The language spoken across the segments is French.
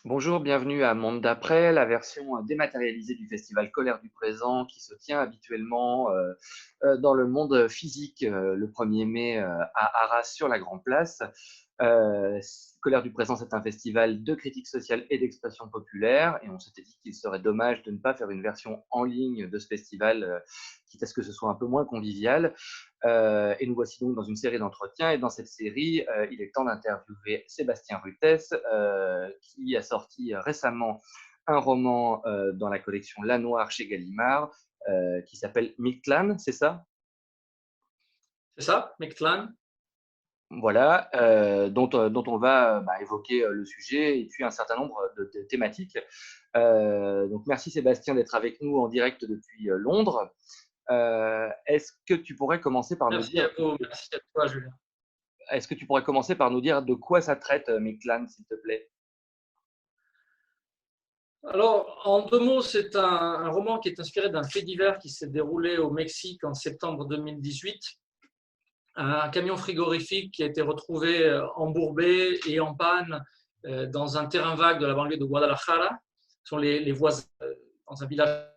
Bonjour, bienvenue à Monde d'après, la version dématérialisée du festival Colère du présent qui se tient habituellement dans le monde physique le 1er mai à Arras sur la Grand Place. Colère du présent, c'est un festival de critique sociale et d'expression populaire et on s'était dit qu'il serait dommage de ne pas faire une version en ligne de ce festival, quitte à ce que ce soit un peu moins convivial. Et nous voici donc dans une série d'entretiens. Et dans cette série, il est temps d'interviewer Sébastien Rutès, qui a sorti récemment un roman dans la collection La Noire chez Gallimard, qui s'appelle Mictlan, c'est ça? C'est ça, Mictlan? Voilà, dont on va évoquer le sujet et puis un certain nombre de thématiques. Donc merci Sébastien d'être avec nous en direct depuis Londres. Est-ce que tu pourrais commencer par nous Merci dire à vous, merci à toi, Julien. Est-ce que tu pourrais commencer par nous dire de quoi ça traite, Mictlan, s'il te plaît? Alors, en deux mots, c'est un roman qui est inspiré d'un fait divers qui s'est déroulé au Mexique en septembre 2018. Un camion frigorifique qui a été retrouvé embourbé et en panne dans un terrain vague de la banlieue de Guadalajara. Ce sont les voisins dans un village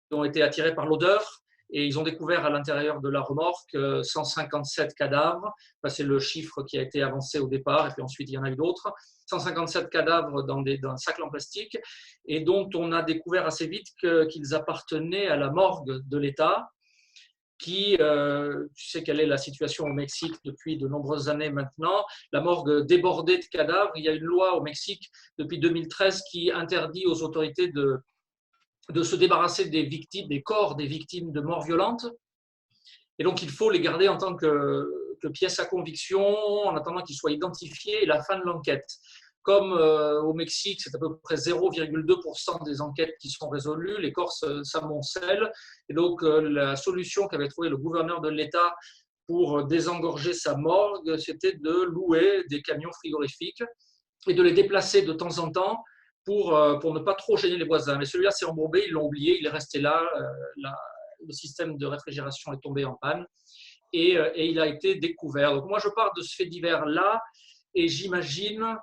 qui ont été attirés par l'odeur et ils ont découvert à l'intérieur de la remorque 157 cadavres. C'est le chiffre qui a été avancé au départ, et puis ensuite il y en a eu d'autres. 157 cadavres dans un sac en plastique, et dont on a découvert assez vite qu'ils appartenaient à la morgue de l'État, qui, tu sais quelle est la situation au Mexique depuis de nombreuses années maintenant, la morgue débordée de cadavres. Il y a une loi au Mexique depuis 2013 qui interdit aux autorités de se débarrasser des victimes, des corps des victimes de morts violentes. Et donc, il faut les garder en tant que pièces à conviction, en attendant qu'ils soient identifiés et la fin de l'enquête. Comme au Mexique, c'est à peu près 0,2% des enquêtes qui sont résolues, les corps s'amoncellent. Et donc, la solution qu'avait trouvée le gouverneur de l'État pour désengorger sa morgue, c'était de louer des camions frigorifiques et de les déplacer de temps en temps pour ne pas trop gêner les voisins. Mais celui-là s'est embourbé, ils l'ont oublié, il est resté là, le système de réfrigération est tombé en panne et il a été découvert. Donc moi je pars de ce fait divers-là et j'imagine,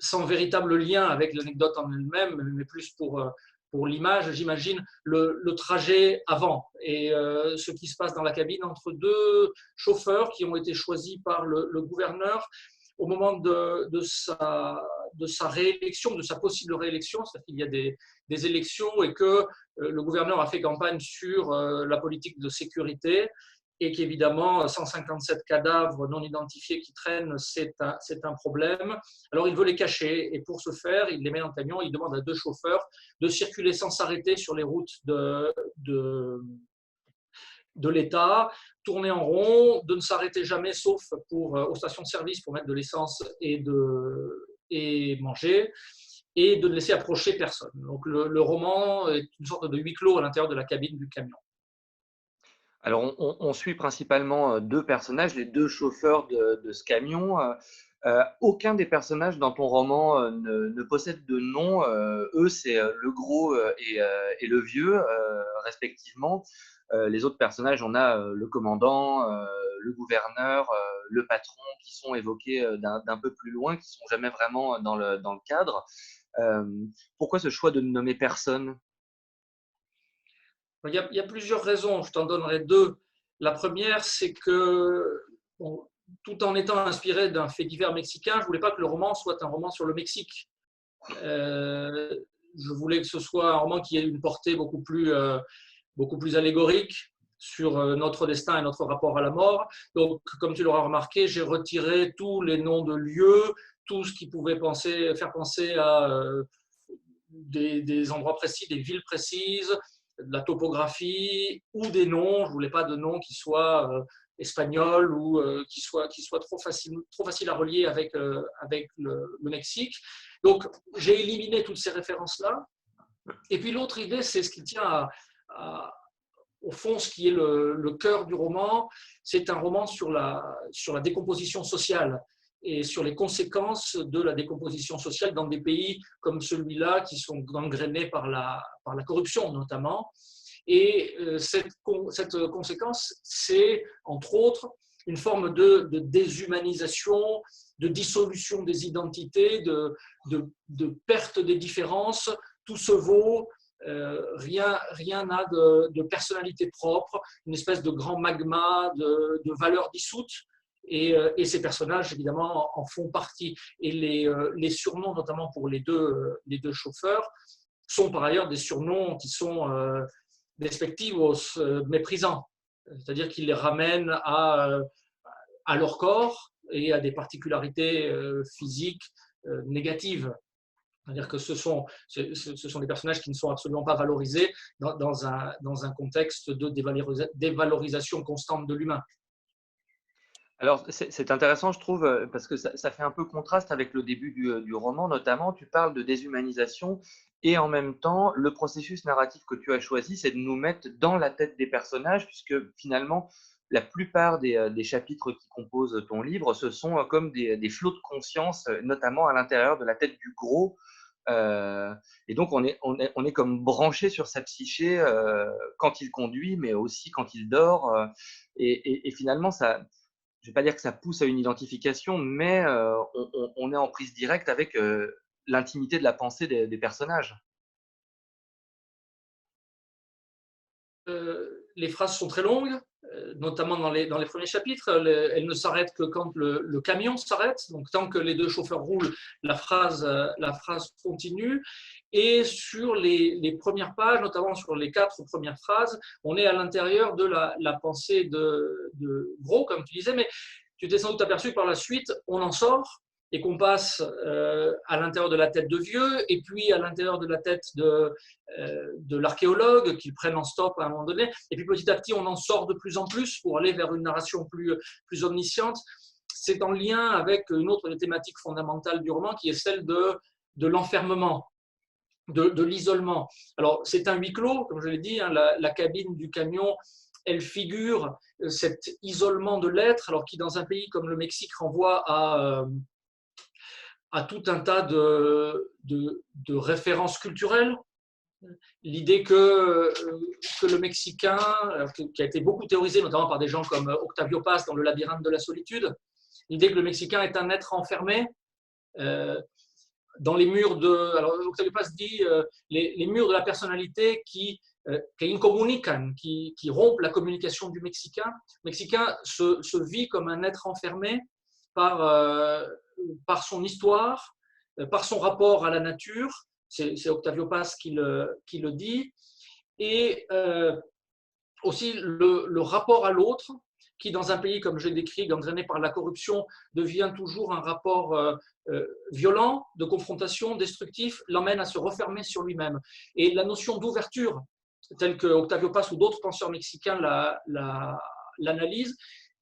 sans véritable lien avec l'anecdote en elle-même, mais plus pour l'image, j'imagine le trajet avant et ce qui se passe dans la cabine entre deux chauffeurs qui ont été choisis par le gouverneur au moment de sa réélection, de sa possible réélection, c'est-à-dire qu'il y a des élections et que le gouverneur a fait campagne sur la politique de sécurité et qu'évidemment 157 cadavres non identifiés qui traînent, c'est un problème. Alors il veut les cacher et pour ce faire, il les met dans le camion, il demande à deux chauffeurs de circuler sans s'arrêter sur les routes de l'État, tourner en rond, de ne s'arrêter jamais sauf aux stations de service pour mettre de l'essence et manger, et de ne laisser approcher personne. Donc le roman est une sorte de huis clos à l'intérieur de la cabine du camion. Alors on suit principalement, 2 personnages, les 2 chauffeurs de ce camion. Aucun des personnages dans ton roman, ne possède de nom. Eux, c'est, le gros, et le vieux, respectivement. Les autres personnages, on a, le commandant, le gouverneur, le patron qui sont évoqués, d'un peu plus loin, qui sont jamais vraiment dans le cadre. Pourquoi ce choix de ne nommer personne? Il y a plusieurs raisons, je t'en donnerai deux. La première, c'est que, bon, tout en étant inspiré d'un fait divers mexicain, je ne voulais pas que le roman soit un roman sur le Mexique. Euh, je voulais que ce soit un roman qui ait une portée beaucoup plus allégorique sur notre destin et notre rapport à la mort. Donc, comme tu l'auras remarqué, j'ai retiré tous les noms de lieux, tout ce qui pouvait faire penser à des endroits précis, des villes précises, de la topographie ou des noms. Je ne voulais pas de noms qui soient espagnols ou qui soient trop facile à relier avec le Mexique. Donc, j'ai éliminé toutes ces références-là. Et puis l'autre idée, c'est ce qui tient au fond, ce qui est le cœur du roman. C'est un roman sur la décomposition sociale et sur les conséquences de la décomposition sociale dans des pays comme celui-là, qui sont gangrénés par la corruption notamment. Et cette conséquence, c'est entre autres une forme de déshumanisation, de dissolution des identités, de perte des différences. Tout se vaut, rien n'a de personnalité propre, une espèce de grand magma de valeurs dissoutes. Et ces personnages, évidemment, en font partie. Et les surnoms, notamment pour les deux chauffeurs, sont par ailleurs des surnoms qui sont despectivos, méprisants. C'est-à-dire qu'ils les ramènent à leur corps et à des particularités physiques négatives. C'est-à-dire que ce sont des personnages qui ne sont absolument pas valorisés dans un contexte de dévalorisation constante de l'humain. Alors, c'est intéressant, je trouve, parce que ça fait un peu contraste avec le début du roman, notamment. Tu parles de déshumanisation et en même temps, le processus narratif que tu as choisi, c'est de nous mettre dans la tête des personnages, puisque finalement, la plupart des chapitres qui composent ton livre, ce sont comme des flots de conscience, notamment à l'intérieur de la tête du gros. Et donc, on est comme branché sur sa psyché quand il conduit, mais aussi quand il dort. Et finalement, ça je ne vais pas dire que ça pousse à une identification, mais on est en prise directe avec l'intimité de la pensée des personnages. Les phrases sont très longues, notamment dans les premiers chapitres. Elles ne s'arrêtent que quand le camion s'arrête. Donc, tant que les deux chauffeurs roulent, la phrase continue. Et sur les premières pages, notamment sur les 4 premières phrases, on est à l'intérieur de la pensée de Gros, comme tu disais, mais tu t'es sans doute aperçu que par la suite, on en sort et qu'on passe à l'intérieur de la tête de Vieux, et puis à l'intérieur de la tête de l'archéologue, qu'ils prennent en stop à un moment donné, et puis petit à petit, on en sort de plus en plus pour aller vers une narration plus omnisciente. C'est en lien avec une autre des thématiques fondamentales du roman, qui est celle de l'enfermement, de l'isolement. Alors, c'est un huis clos, comme je l'ai dit, hein, la cabine du camion, elle figure cet isolement de l'être, alors qui, dans un pays comme le Mexique, renvoie à tout un tas de références culturelles. L'idée que le Mexicain, qui a été beaucoup théorisé, notamment par des gens comme Octavio Paz dans Le labyrinthe de la solitude, l'idée que le Mexicain est un être enfermé dans les murs de... Alors, Octavio Paz dit les murs de la personnalité qui incommunican, qui rompent la communication du Mexicain. Le Mexicain se vit comme un être enfermé par son histoire, par son rapport à la nature. C'est Octavio Paz qui le dit. Et aussi le rapport à l'autre, qui dans un pays, comme je l'ai décrit, gangréné par la corruption, devient toujours un rapport violent, de confrontation, destructif, l'emmène à se refermer sur lui-même. Et la notion d'ouverture, telle que Octavio Paz ou d'autres penseurs mexicains l'analysent,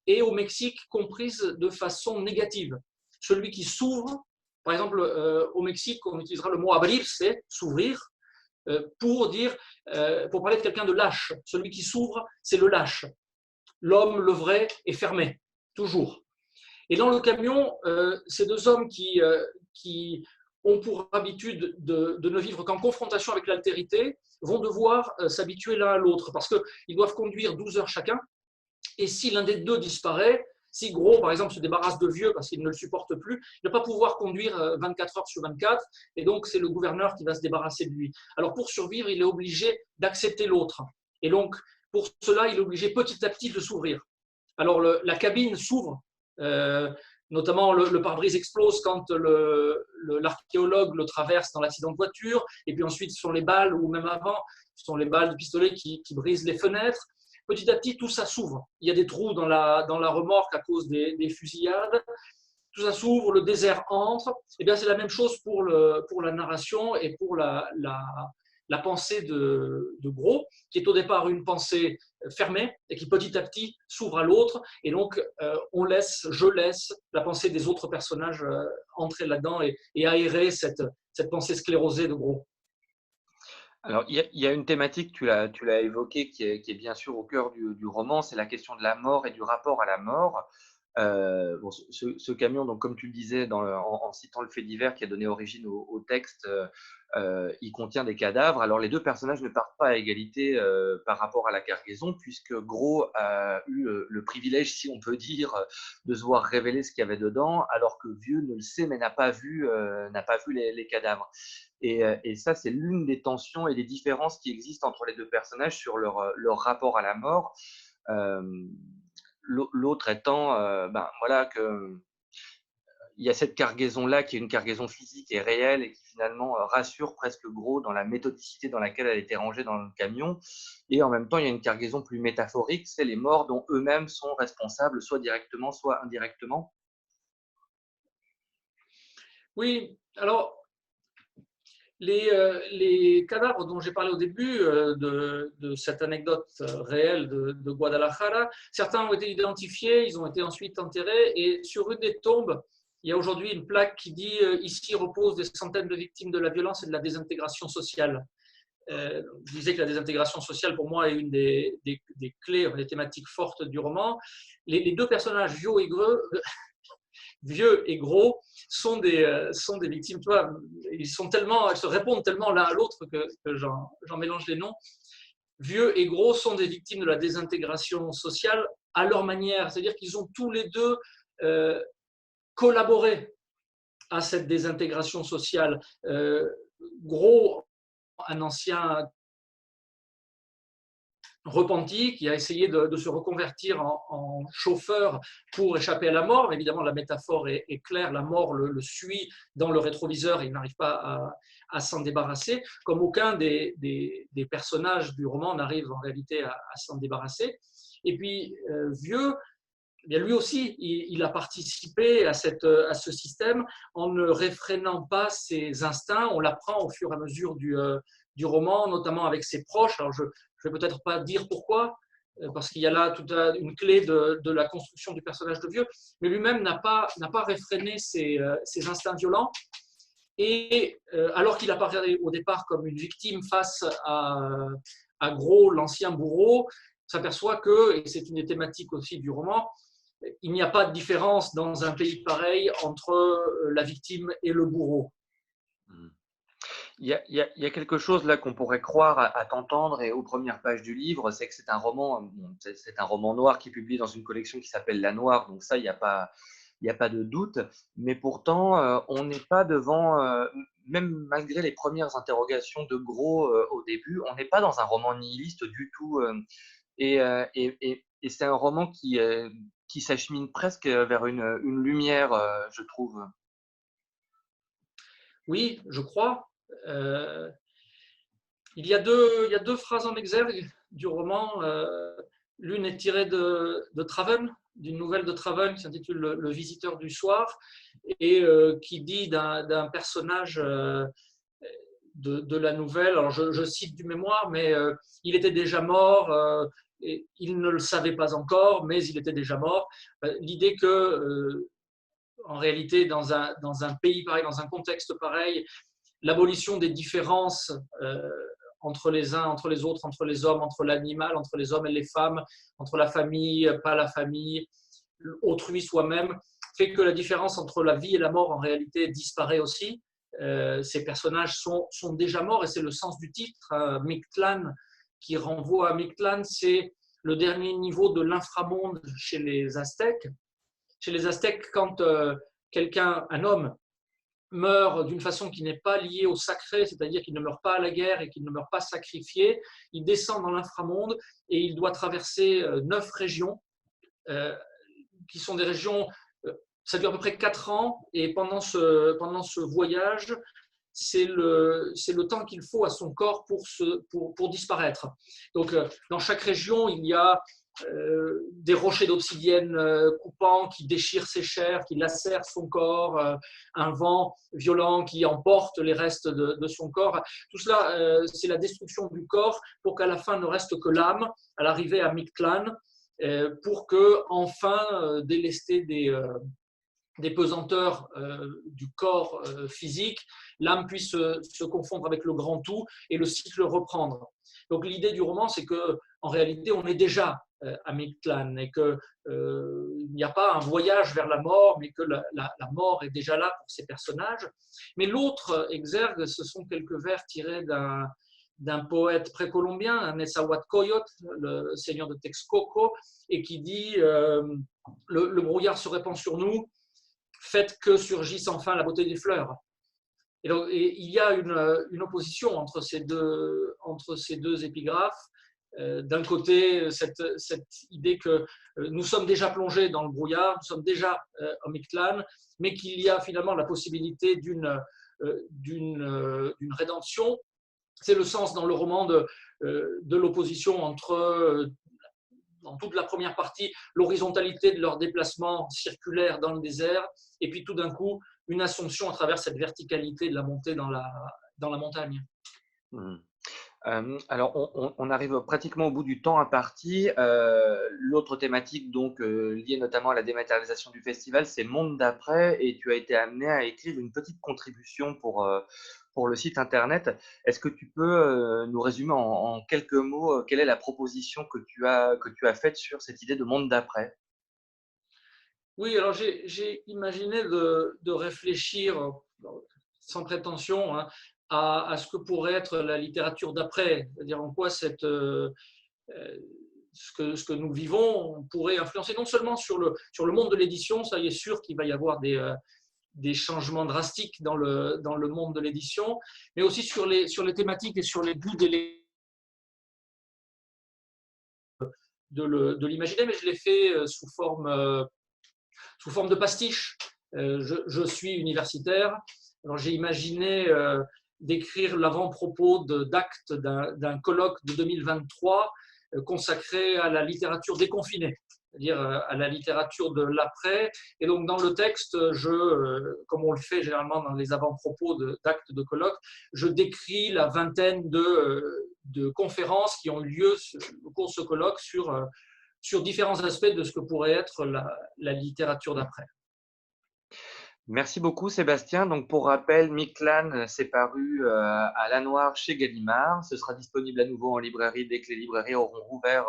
est au Mexique comprise de façon négative. Celui qui s'ouvre, par exemple, au Mexique, on utilisera le mot abrirse, s'ouvrir, pour parler de quelqu'un de lâche. Celui qui s'ouvre, c'est le lâche. L'homme, le vrai, est fermé, toujours. Et dans le camion, ces deux hommes qui ont pour habitude de ne vivre qu'en confrontation avec l'altérité vont devoir s'habituer l'un à l'autre, parce qu'ils doivent conduire 12 heures chacun, et si l'un des deux disparaît, si Gros, par exemple, se débarrasse de Vieux parce qu'il ne le supporte plus, il ne va pas pouvoir conduire 24 heures sur 24, et donc c'est le gouverneur qui va se débarrasser de lui. Alors pour survivre, il est obligé d'accepter l'autre. Et donc, pour cela, il est obligé petit à petit de s'ouvrir. Alors la cabine s'ouvre, notamment le pare-brise explose quand l'archéologue le traverse dans l'accident de voiture, et puis ensuite ce sont les balles, ou même avant, ce sont les balles de pistolet qui brisent les fenêtres. Petit à petit, tout ça s'ouvre. Il y a des trous dans la remorque à cause des fusillades. Tout ça s'ouvre, le désert entre. Et bien, c'est la même chose pour la narration et pour la pensée de Gros, qui est au départ une pensée fermée et qui petit à petit s'ouvre à l'autre. Et donc, je laisse la pensée des autres personnages entrer là-dedans et aérer cette pensée sclérosée de Gros. Alors, il y a une thématique, tu l'as évoquée, qui est bien sûr au cœur du roman, c'est la question de la mort et du rapport à la mort. Bon, ce camion, donc comme tu le disais en citant le fait divers qui a donné origine au texte, il contient des cadavres. Alors les 2 personnages ne partent pas à égalité, par rapport à la cargaison puisque Gros a eu le privilège, si on peut dire, de se voir révéler ce qu'il y avait dedans, alors que Vieux ne le sait mais n'a pas vu les cadavres. Et ça, c'est l'une des tensions et des différences qui existent entre les 2 personnages sur leur rapport à la mort. Hem, l'autre étant, ben, voilà que il y a cette cargaison-là qui est une cargaison physique et réelle et qui finalement rassure presque Gros dans la méthodicité dans laquelle elle a été rangée dans le camion. Et en même temps, il y a une cargaison plus métaphorique, c'est les morts dont eux-mêmes sont responsables, soit directement, soit indirectement. Oui, alors les cadavres dont j'ai parlé au début de cette anecdote réelle de Guadalajara, certains ont été identifiés, ils ont été ensuite enterrés, et sur une des tombes, il y a aujourd'hui une plaque qui dit ici reposent des centaines de victimes de la violence et de la désintégration sociale. Je disais que la désintégration sociale, pour moi, est une des clés, des thématiques fortes du roman. Les 2 personnages, Vieux et Gros, sont des victimes. Tu vois, ils se répondent tellement l'un à l'autre que j'en mélange les noms. Vieux et Gros sont des victimes de la désintégration sociale à leur manière. C'est-à-dire qu'ils ont tous les 2 collaboré à cette désintégration sociale. Gros, un ancien repenti qui a essayé de se reconvertir en chauffeur pour échapper à la mort. Évidemment, la métaphore est claire, la mort le suit dans le rétroviseur et il n'arrive pas à s'en débarrasser, comme aucun des personnages du roman n'arrive en réalité à s'en débarrasser. Et puis, Vieux, eh bien, lui aussi, il a participé à ce système en ne réfrénant pas ses instincts. On l'apprend au fur et à mesure du roman, notamment avec ses proches. Alors, je ne vais peut-être pas dire pourquoi, parce qu'il y a là toute une clé de la construction du personnage de Vieux, mais lui-même n'a pas réfréné ses instincts violents. Et alors qu'il apparaît au départ comme une victime face à Gros, l'ancien bourreau, s'aperçoit que, et c'est une des thématiques aussi du roman, il n'y a pas de différence dans un pays pareil entre la victime et le bourreau. Mmh. Il y a quelque chose là qu'on pourrait croire à t'entendre et aux premières pages du livre, c'est que c'est un roman, bon, c'est un roman noir qui est publié dans une collection qui s'appelle La Noire, donc ça, il y a pas de doute. Mais pourtant, on n'est pas devant, même malgré les premières interrogations de Gros au début, on n'est pas dans un roman nihiliste du tout. Et c'est un roman qui s'achemine presque vers une lumière, je trouve. Oui, je crois. Euh, il y a deux phrases en exergue du roman. L'une est tirée de Traven, d'une nouvelle de Traven qui s'intitule Le visiteur du soir, et qui dit d'un personnage de la nouvelle. Alors je cite du mémoire, mais il était déjà mort. Et il ne le savait pas encore, mais il était déjà mort. L'idée que, en réalité, dans un pays pareil, dans un contexte pareil, l'abolition des différences entre les uns, entre les autres, entre les hommes, entre l'animal, entre les hommes et les femmes, entre la famille, pas la famille, autrui, soi-même, fait que la différence entre la vie et la mort, en réalité, disparaît aussi. Ces personnages sont déjà morts et c'est le sens du titre. Mictlan, qui renvoie à Mictlan, c'est le dernier niveau de l'inframonde chez les Aztèques. Chez les Aztèques, quand quelqu'un, un homme, meurt d'une façon qui n'est pas liée au sacré, c'est-à-dire qu'il ne meurt pas à la guerre et qu'il ne meurt pas sacrifié, il descend dans l'inframonde et il doit traverser 9 régions, qui sont des régions, ça dure à peu près 4 ans, et pendant ce voyage, c'est le temps qu'il faut à son corps pour disparaître. Donc, dans chaque région, il y a des rochers d'obsidienne coupants qui déchirent ses chairs, qui lacèrent son corps, un vent violent qui emporte les restes de son corps. Tout cela, c'est la destruction du corps pour qu'à la fin ne reste que l'âme à l'arrivée à Mictlan, pour que, enfin, délesté des pesanteurs du corps physique, l'âme puisse se confondre avec le grand tout et le cycle reprendre. Donc l'idée du roman, c'est que en réalité, on est déjà à Mictlan et qu'il n'y n'y a pas un voyage vers la mort, mais que la mort est déjà là pour ces personnages. Mais l'autre exergue, ce sont quelques vers tirés d'un poète précolombien, un Nezahualcóyotl, le seigneur de Texcoco, et qui dit le brouillard se répand sur nous, faites que surgisse enfin la beauté des fleurs. Et il y a une opposition entre ces deux épigraphes. D'un côté, cette idée que nous sommes déjà plongés dans le brouillard, nous sommes déjà en Mictlán, mais qu'il y a finalement la possibilité d'une rédemption. C'est le sens dans le roman de l'opposition entre, dans toute la première partie, l'horizontalité de leur déplacement circulaire dans le désert, et puis tout d'un coup, une assomption à travers cette verticalité de la montée dans la montagne. Mmh. Alors, on arrive pratiquement au bout du temps imparti. L'autre thématique, donc, liée notamment à la dématérialisation du festival, c'est Monde d'après, et tu as été amené à écrire une petite contribution pour le site internet. Est-ce que tu peux nous résumer en quelques mots quelle est la proposition que tu as faite sur cette idée de monde d'après? Oui, alors j'ai imaginé de réfléchir, sans prétention, hein, à ce que pourrait être la littérature d'après, c'est-à-dire en quoi ce que nous vivons pourrait influencer non seulement sur le monde de l'édition, ça y est sûr qu'il va y avoir des changements drastiques dans le monde de l'édition, mais aussi sur les thématiques et sur les goûts des lecteurs de l'imaginer, mais je l'ai fait sous forme de pastiche. Je suis universitaire, alors j'ai imaginé d'écrire l'avant-propos d'actes d'un colloque de 2023 consacré à la littérature déconfinée, c'est-à-dire à la littérature de l'après. Et donc dans le texte, comme on le fait généralement dans les avant-propos d'actes de colloque, je décris la vingtaine de conférences qui ont eu lieu au cours de ce colloque sur différents aspects de ce que pourrait être la littérature d'après. Merci beaucoup Sébastien. Donc pour rappel, Mictlán, c'est paru à Lanoir chez Gallimard. Ce sera disponible à nouveau en librairie dès que les librairies auront rouvert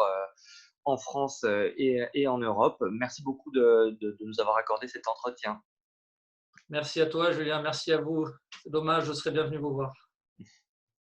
en France et en Europe. Merci beaucoup de nous avoir accordé cet entretien. Merci à toi, Julien. Merci à vous. C'est dommage, je serais bienvenu vous voir.